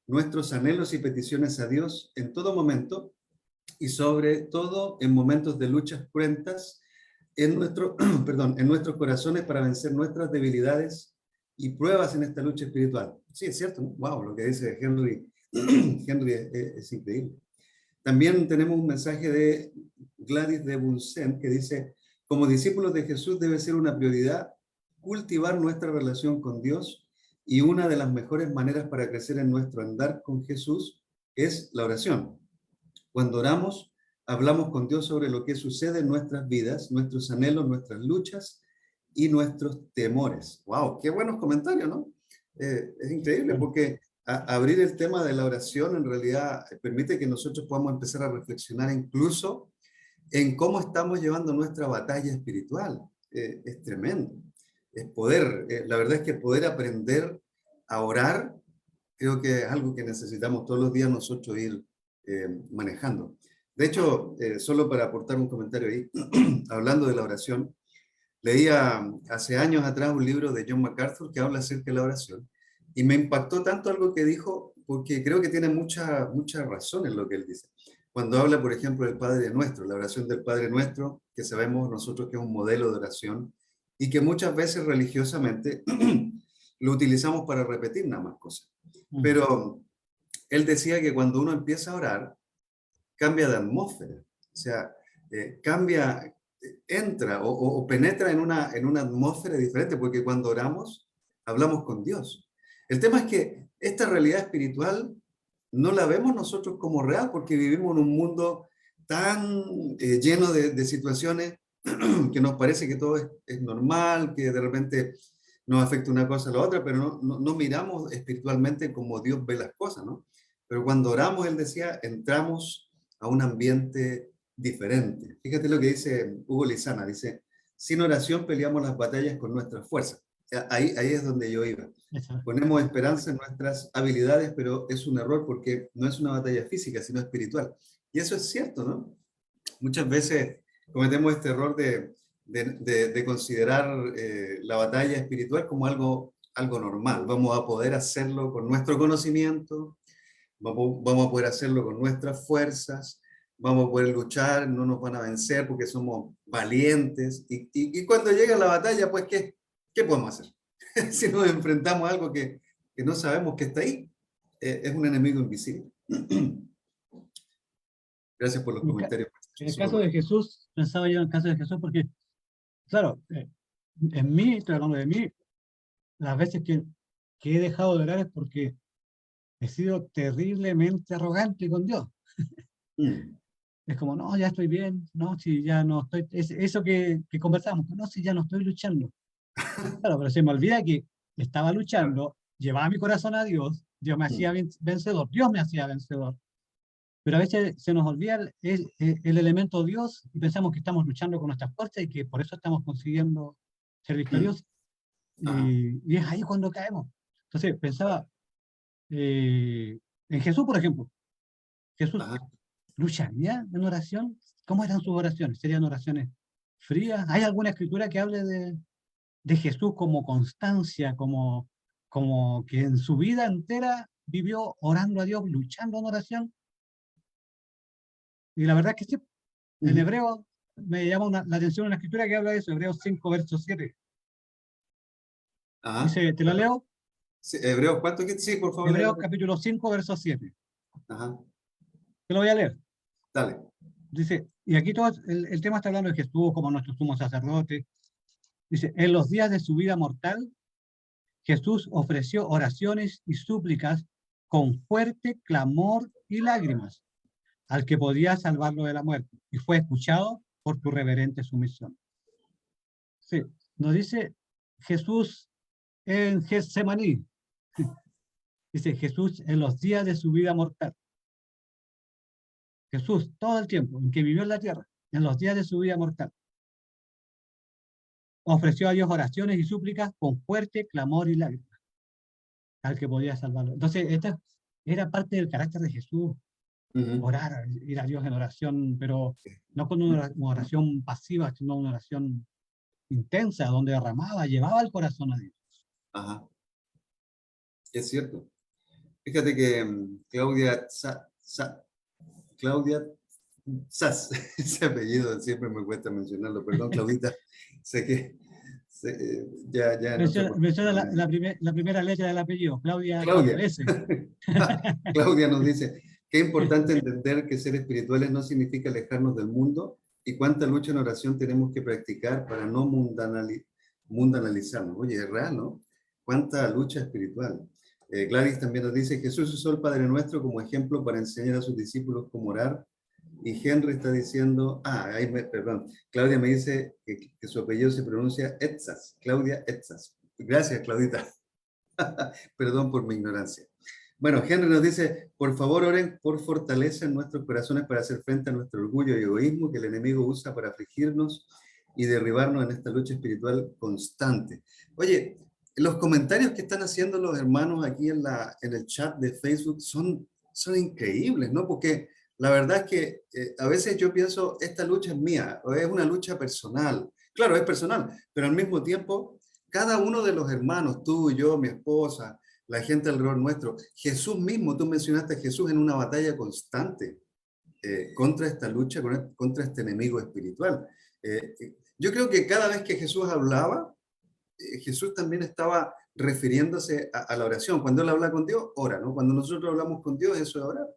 nuestros anhelos y peticiones a Dios en todo momento y sobre todo en momentos de luchas cruentas perdón, en nuestros corazones para vencer nuestras debilidades y pruebas en esta lucha espiritual. Sí, es cierto, ¿no? Wow, lo que dice Henry, Henry es increíble. También tenemos un mensaje de Gladys de Bunsen que dice, como discípulos de Jesús debe ser una prioridad cultivar nuestra relación con Dios y una de las mejores maneras para crecer en nuestro andar con Jesús es la oración. Cuando oramos, hablamos con Dios sobre lo que sucede en nuestras vidas, nuestros anhelos, nuestras luchas y nuestros temores. ¡Wow! ¡Qué buenos comentarios!, ¿no? Es increíble Bueno, porque abrir el tema de la oración en realidad permite que nosotros podamos empezar a reflexionar incluso en cómo estamos llevando nuestra batalla espiritual. Es tremendo. Es poder, la verdad es que poder aprender a orar, creo que es algo que necesitamos todos los días nosotros ir manejando. De hecho, solo para aportar un comentario ahí, hablando de la oración, leía hace años atrás un libro de John MacArthur que habla acerca de la oración y me impactó tanto algo que dijo porque creo que tiene mucha razón en lo que él dice. Cuando habla, por ejemplo, del Padre Nuestro, la oración del Padre Nuestro, que sabemos nosotros que es un modelo de oración y que muchas veces religiosamente lo utilizamos para repetir nada más cosas. mm. Pero él decía que cuando uno empieza a orar, cambia de atmósfera, o sea, cambia, entra o penetra en una atmósfera diferente, porque cuando oramos, hablamos con Dios. El tema es que esta realidad espiritual no la vemos nosotros como real, porque vivimos en un mundo tan lleno de situaciones que nos parece que todo es normal, que de repente nos afecta una cosa a la otra, pero no miramos espiritualmente como Dios ve las cosas, ¿no? Pero cuando oramos, él decía, entramos a un ambiente diferente. Fíjate lo que dice Hugo Lizana, dice, sin oración peleamos las batallas con nuestras fuerzas. Ahí es donde yo iba. Eso. Ponemos esperanza en nuestras habilidades, pero es un error porque no es una batalla física, sino espiritual. Y eso es cierto, ¿no? Muchas veces cometemos este error de considerar la batalla espiritual como algo normal. Vamos a poder hacerlo con nuestro conocimiento, vamos a poder hacerlo con nuestras fuerzas, vamos a poder luchar, no nos van a vencer porque somos valientes. Y cuando llega la batalla, pues, ¿qué podemos hacer? Si nos enfrentamos a algo que no sabemos que está ahí, es un enemigo invisible. Gracias por los En comentarios. en el caso de Jesús, pensaba yo en el caso de Jesús, porque, claro, en mí, estoy hablando de mí, las veces que he dejado de orar es porque he sido terriblemente arrogante con Dios. Mm. Es como, no, ya estoy bien, no, si ya no estoy, es eso que conversamos, no, si ya no estoy luchando. Claro, pero se me olvida que estaba luchando, llevaba mi corazón a Dios, Dios me hacía Mm. vencedor, Dios me hacía vencedor. Pero a veces se nos olvida el elemento Dios y pensamos que estamos luchando con nuestras fuerzas y que por eso estamos consiguiendo ser Mm. victoriosos. Ajá. Y es ahí cuando caemos. Entonces pensaba en Jesús, por ejemplo. Jesús Ajá. lucharía en oración. ¿Cómo eran sus oraciones? ¿Serían oraciones frías? ¿Hay alguna escritura que hable de Jesús como constancia, como que en su vida entera vivió orando a Dios, luchando en oración? Y la verdad es que sí, en Ujú. hebreo me llama la atención una escritura que habla de eso, Hebreos 5, verso 7. Ajá. Dice, te la leo, Sí, Hebreos, ¿cuánto que sí, por favor, Hebreos léelo. capítulo 5, verso 7. Ajá. Te lo voy a leer. Dale. Dice, y aquí todo el tema está hablando de Jesús como nuestro sumo sacerdote. Dice, en los días de su vida mortal, Jesús ofreció oraciones y súplicas con fuerte clamor y lágrimas al que podía salvarlo de la muerte, y fue escuchado por tu reverente sumisión. Sí, nos dice Jesús en Getsemaní. Dice Jesús en los días de su vida mortal. Jesús, todo el tiempo en que vivió en la tierra, en los días de su vida mortal, ofreció a Dios oraciones y súplicas con fuerte clamor y lágrimas al que podía salvarlo. Entonces, esta era parte del carácter de Jesús, Ujú. orar, ir a Dios en oración, pero no con una oración pasiva, sino una oración intensa, donde derramaba, llevaba el corazón a Dios. Ajá. Es cierto. Fíjate que Claudia Sass, ese apellido siempre me cuesta mencionarlo, perdón, Claudita, sé que ya en otra Menciona oportunidad. la primera letra del apellido, Claudia con Claudia, S. Claudia nos dice, qué importante entender que ser espirituales no significa alejarnos del mundo y cuánta lucha en oración tenemos que practicar para no mundanalizarnos. Oye, es real, ¿no? Cuánta lucha espiritual. Gladys también nos dice, Jesús usó el Padre Nuestro como ejemplo para enseñar a sus discípulos cómo orar. Y Henry está diciendo, perdón, Claudia me dice que su apellido se pronuncia Etzas, Claudia Etzas. Gracias, Claudita. Perdón por mi ignorancia. Bueno, Henry nos dice, por favor oren por fortaleza en nuestros corazones para hacer frente a nuestro orgullo y egoísmo que el enemigo usa para afligirnos y derribarnos en esta lucha espiritual constante. Oye, los comentarios que están haciendo los hermanos aquí en el chat de Facebook son increíbles, ¿no? Porque la verdad es que a veces yo pienso, esta lucha es mía, o es una lucha personal. Claro, es personal, pero al mismo tiempo cada uno de los hermanos, tú, yo, mi esposa, la gente alrededor nuestro, Jesús mismo, tú mencionaste a Jesús en una batalla constante contra esta lucha, contra este enemigo espiritual. Yo creo que cada vez que Jesús hablaba, Jesús también estaba refiriéndose a la oración. Cuando él habla con Dios, ora, ¿no? Cuando nosotros hablamos con Dios, eso es orar,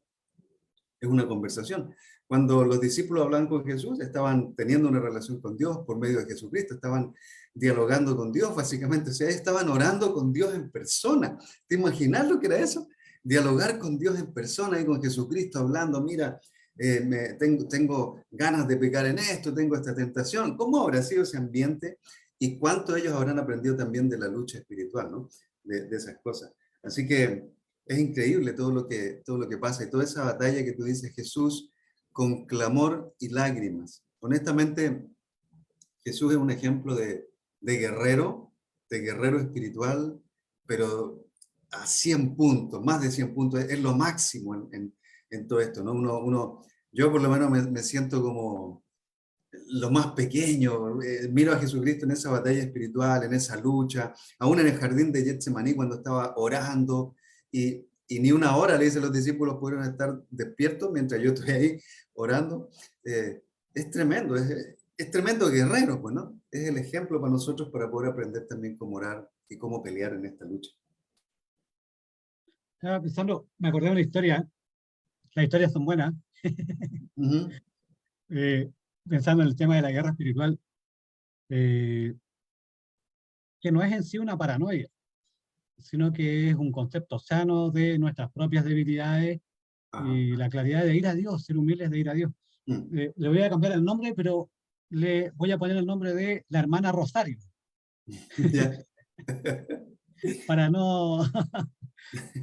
es una conversación. Cuando los discípulos hablaban con Jesús, estaban teniendo una relación con Dios por medio de Jesucristo, estaban dialogando con Dios, básicamente, o sea, estaban orando con Dios en persona. ¿Te imaginas lo que era eso? Dialogar con Dios en persona y con Jesucristo hablando, mira, tengo ganas de pecar en esto, tengo esta tentación. ¿Cómo habrá sido ese ambiente? Y cuánto ellos habrán aprendido también de la lucha espiritual, ¿no? De esas cosas. Así que es increíble todo lo que pasa y toda esa batalla que tú dices, Jesús, con clamor y lágrimas. Honestamente, Jesús es un ejemplo de guerrero, de guerrero espiritual, pero a 100 puntos, más de 100 puntos, es lo máximo en todo esto, ¿no? Yo por lo menos me siento como lo más pequeño, miro a Jesucristo en esa batalla espiritual, en esa lucha, aún en el jardín de Getsemaní cuando estaba orando y ni una hora, le dice a los discípulos, pudieron estar despiertos mientras yo estoy ahí orando. Es tremendo, es tremendo guerrero, pues, ¿no? Es el ejemplo para nosotros para poder aprender también cómo orar y cómo pelear en esta lucha. Estaba pensando, me acordé de una historia, las historias son buenas, Uh -huh. eh, pensando en el tema de la guerra espiritual, eh, que no es en sí una paranoia, sino que es un concepto sano de nuestras propias debilidades Ajá. y la claridad de ir a Dios, ser humildes de ir a Dios. Mm. Le voy a cambiar el nombre, pero le voy a poner el nombre de la hermana Rosario, Ya. para no,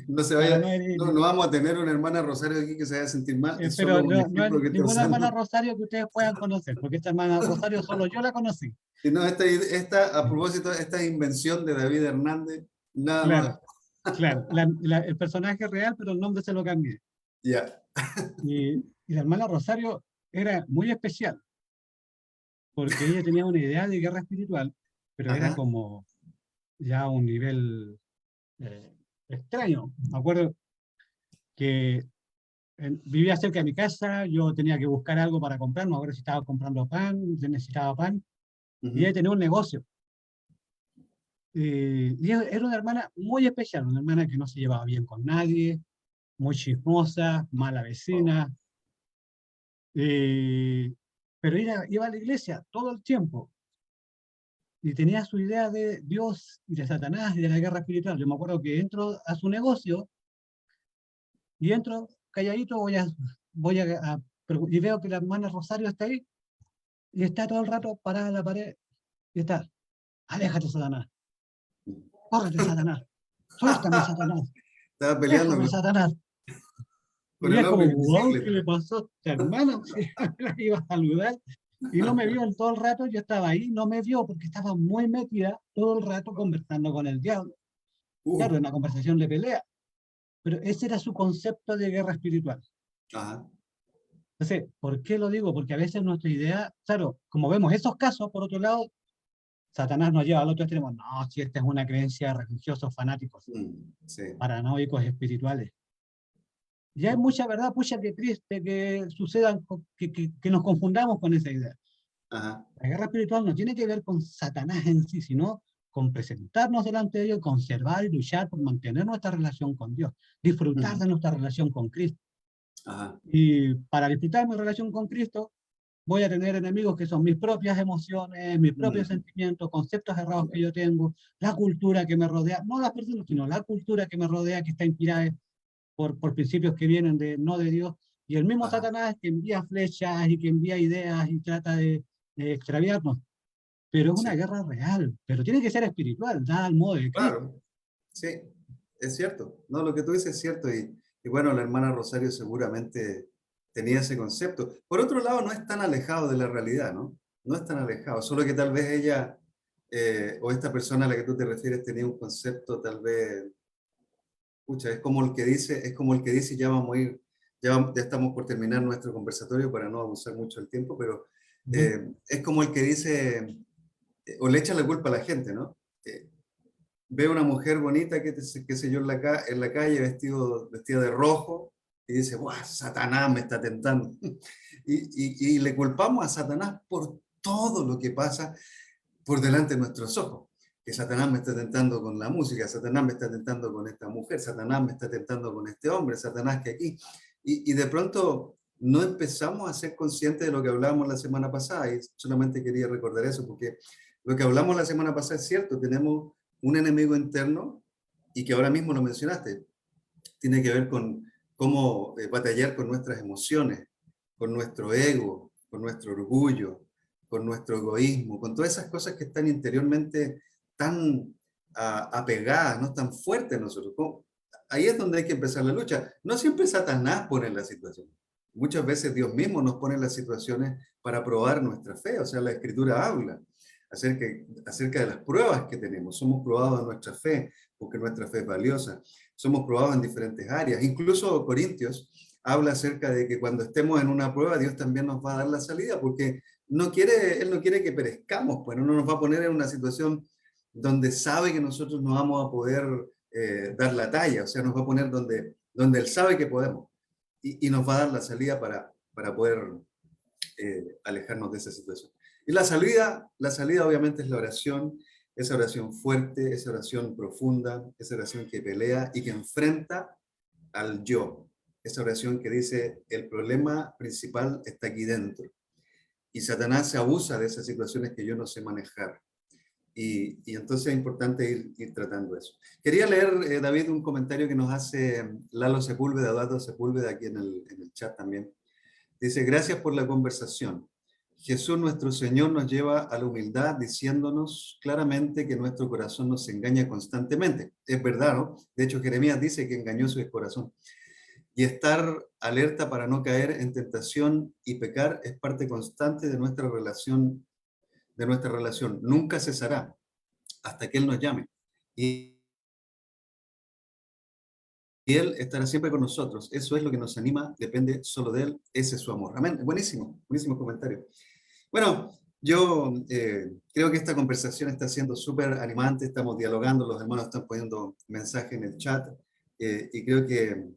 No se para vaya, no no, herir. no vamos a tener una hermana Rosario aquí que se vaya a sentir mal, es Pero solo un no, no es ejemplo que estoy ninguna hermana usando. Rosario que ustedes puedan conocer, porque esta hermana Rosario solo yo la conocí. Y no, a propósito, esta invención de David Hernández, nada más. Claro, claro. El personaje real, pero el nombre se lo cambié. Ya. Y la hermana Rosario era muy especial, porque ella tenía una idea de guerra espiritual, pero era Ajá. como ya a un nivel eh, extraño. Me acuerdo que vivía cerca de mi casa, yo tenía que buscar algo para comprar, no acuerdo si estaba comprando pan, si necesitaba pan, y ella Ujú. tenía un negocio. Y era una hermana muy especial, una hermana que no se llevaba bien con nadie, muy chismosa, mala Wow. vecina, pero iba a la iglesia todo el tiempo y tenía su idea de Dios y de Satanás y de la guerra espiritual. Yo me acuerdo que entro a su negocio y entro calladito, y veo que la hermana Rosario está ahí y está todo el rato parada en la pared y está, aléjate, Satanás, córrete, Satanás, suéltame, Satanás, Estaba peleando déjame, Satanás. con Y el es como, hombre en wow, ¿qué le bicicleta. pasó a esta hermana? Si la iba a saludar y no me vio en todo el rato, yo estaba ahí, no me vio porque estaba muy metida todo el rato conversando con el diablo. Claro, Uh, una conversación de pelea, pero ese era su concepto de guerra espiritual. ajá. Entonces, ¿por qué lo digo? Porque a veces nuestra idea, claro, como vemos esos casos, por otro lado, Satanás nos lleva al otro extremo. No, si esta es una creencia de religiosos fanáticos, Sí. paranoicos espirituales. Y hay mucha verdad, pucha, que triste que sucedan, que nos confundamos con esa idea. Ajá. La guerra espiritual no tiene que ver con Satanás en sí, sino con presentarnos delante de Dios, conservar y luchar por mantener nuestra relación con Dios, disfrutar Ujú. de nuestra relación con Cristo. Ajá. Y para disfrutar mi relación con Cristo, voy a tener enemigos que son mis propias emociones, mis propios Mm. sentimientos, conceptos errados que yo tengo, la cultura que me rodea, no las personas, sino la cultura que me rodea, que está inspirada por principios que vienen no de Dios, y el mismo Ajá. Satanás que envía flechas y que envía ideas y trata de extraviarnos, pero es una Sí. guerra real, pero tiene que ser espiritual, dada al modo de Cristo. Claro. Sí. Es cierto. No, lo que tú dices es cierto. Y bueno, la hermana Rosario seguramente tenía ese concepto. Por otro lado, no es tan alejado de la realidad, ¿no? No es tan alejado. Solo que tal vez ella, o esta persona a la que tú te refieres, tenía un concepto tal vez. Pucha, es como el que dice, ya vamos a ir, ya estamos por terminar nuestro conversatorio para no abusar mucho del tiempo, pero Ujú. es como el que dice, o le echa la culpa a la gente, ¿no? Ve una mujer bonita, qué sé yo, en la calle vestida de rojo, y dice, ¡guau! Satanás me está tentando. Y le culpamos a Satanás por todo lo que pasa por delante de nuestros ojos. Que Satanás me está tentando con la música, Satanás me está tentando con esta mujer, Satanás me está tentando con este hombre, Satanás que aquí. Y de pronto no empezamos a ser conscientes de lo que hablábamos la semana pasada, y solamente quería recordar eso, porque lo que hablamos la semana pasada es cierto, tenemos un enemigo interno, y que ahora mismo lo mencionaste, tiene que ver con cómo batallar con nuestras emociones, con nuestro ego, con nuestro orgullo, con nuestro egoísmo, con todas esas cosas que están interiormente tan apegadas, no tan fuertes en nosotros. Ahí es donde hay que empezar la lucha. No siempre Satanás pone la situación. Muchas veces Dios mismo nos pone las situaciones para probar nuestra fe. O sea, la Escritura habla acerca de las pruebas que tenemos. Somos probados en nuestra fe, porque nuestra fe es valiosa. Somos probados en diferentes áreas. Incluso Corintios habla acerca de que cuando estemos en una prueba, Dios también nos va a dar la salida, porque Él no quiere que perezcamos, pues no nos va a poner en una situación donde sabe que nosotros no vamos a poder dar la talla, o sea, nos va a poner donde Él sabe que podemos, y nos va a dar la salida para poder alejarnos de esa situación. Y la salida obviamente es la oración, esa oración fuerte, esa oración profunda, esa oración que pelea y que enfrenta al yo, esa oración que dice, el problema principal está aquí dentro. Y Satanás se abusa de esas situaciones que yo no sé manejar. y entonces es importante ir tratando eso. Quería leer, David, un comentario que nos hace Lalo Sepúlveda, Eduardo Sepúlveda, aquí en el chat también. Dice, gracias por la conversación. Jesús nuestro Señor nos lleva a la humildad diciéndonos claramente que nuestro corazón nos engaña constantemente. Es verdad, ¿no? De hecho, Jeremías dice que engañó su corazón. Y estar alerta para no caer en tentación y pecar es parte constante de nuestra relación. Nunca cesará hasta que Él nos llame. Y Él estará siempre con nosotros. Eso es lo que nos anima, depende solo de Él. Ese es su amor. Amén. Buenísimo, buenísimo comentario. Bueno, yo creo que esta conversación está siendo súper animante, estamos dialogando, los hermanos están poniendo mensajes en el chat y creo que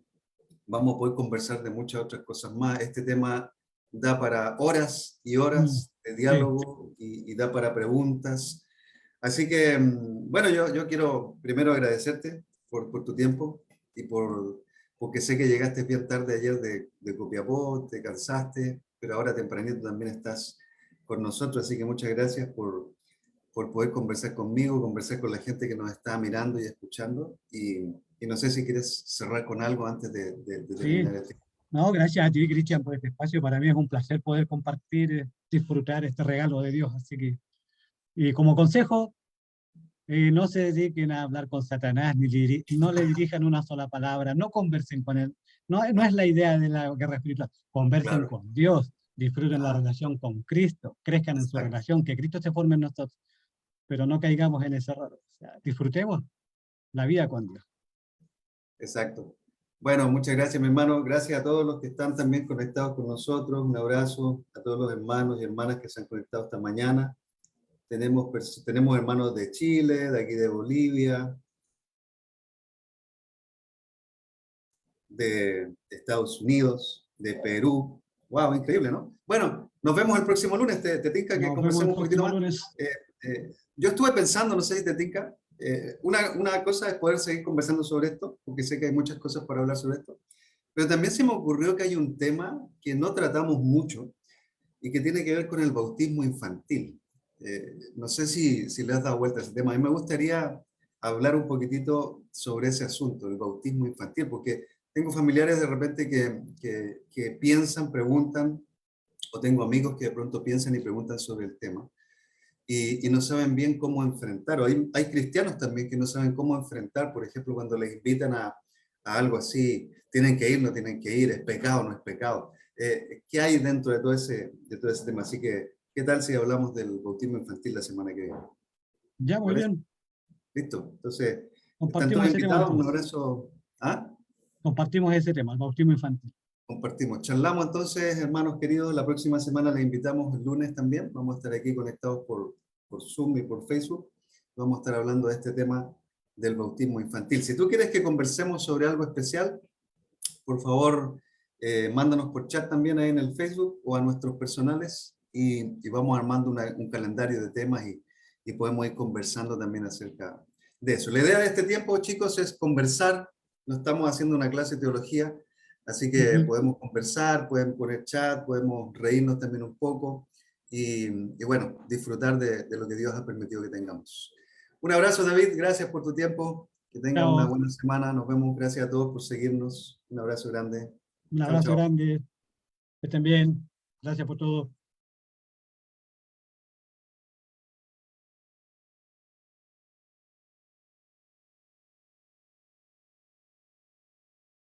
vamos a poder conversar de muchas otras cosas más. Este tema da para horas y horas de Sí, diálogo y da para preguntas. Así que, bueno, yo quiero primero agradecerte por tu tiempo y porque sé que llegaste bien tarde ayer de Copiapó, te cansaste, pero ahora tempranito también estás con nosotros, así que muchas gracias por poder conversar conmigo, conversar con la gente que nos está mirando y escuchando, y no sé si quieres cerrar con algo antes de sí. terminar el tema. No, gracias a ti, Cristian, por este espacio. Para mí es un placer poder compartir, disfrutar este regalo de Dios. Así que, y como consejo, no se dediquen a hablar con Satanás, no le dirijan una sola palabra, no conversen con él. No, no es la idea de la guerra espiritual. Conversen Claro, con Dios, disfruten la ah, relación con Cristo, crezcan en su exacto, relación, que Cristo se forme en nosotros, pero no caigamos en ese error. O sea, disfrutemos la vida con Dios. exacto. Bueno, muchas gracias, mi hermano. Gracias a todos los que están también conectados con nosotros. Un abrazo a todos los hermanos y hermanas que se han conectado esta mañana. Tenemos hermanos de Chile, de aquí de Bolivia, de Estados Unidos, de Perú. Wow, increíble, ¿no? Bueno, nos vemos el próximo lunes. ¿Te tinca que Nos vemos el conversemos un poquitito próximo más? lunes. Yo estuve pensando, no sé si te tinca, una cosa es poder seguir conversando sobre esto, porque sé que hay muchas cosas para hablar sobre esto, pero también se me ocurrió que hay un tema que no tratamos mucho y que tiene que ver con el bautismo infantil. No sé si le has dado vuelta a ese tema. A mí me gustaría hablar un poquitito sobre ese asunto, el bautismo infantil, porque tengo familiares de repente que piensan, preguntan, o tengo amigos que de pronto piensan y preguntan sobre el tema y no saben bien cómo enfrentar. O hay cristianos también que no saben cómo enfrentar, por ejemplo, cuando les invitan a algo así, tienen que ir, no tienen que ir, es pecado, no es pecado. ¿Qué hay dentro de todo ese tema? Así que, ¿qué tal si hablamos del bautismo infantil la semana que viene? Ya, ¿Te muy parece? bien. Listo. Entonces, están Compartimos todos ese tema invitados. Un entonces. abrazo. ¿Ah? Compartimos ese tema, el bautismo infantil. Compartimos. Charlamos entonces, hermanos queridos. La próxima semana les invitamos el lunes también. Vamos a estar aquí conectados por Zoom y por Facebook. Vamos a estar hablando de este tema del bautismo infantil. Si tú quieres que conversemos sobre algo especial, por favor, mándanos por chat también ahí en el Facebook o a nuestros personales y vamos armando un calendario de temas y podemos ir conversando también acerca de eso. La idea de este tiempo, chicos, es conversar. No estamos haciendo una clase de teología, así que Ujú. podemos conversar, pueden poner chat, podemos reírnos también un poco y bueno, disfrutar de lo que Dios ha permitido que tengamos. Un abrazo, David. Gracias por tu tiempo. Que tengan una Chao. buena semana. Nos vemos. Gracias a todos por seguirnos. Un abrazo grande. Un Chao, abrazo chao. grande. Que estén bien. Gracias por todo.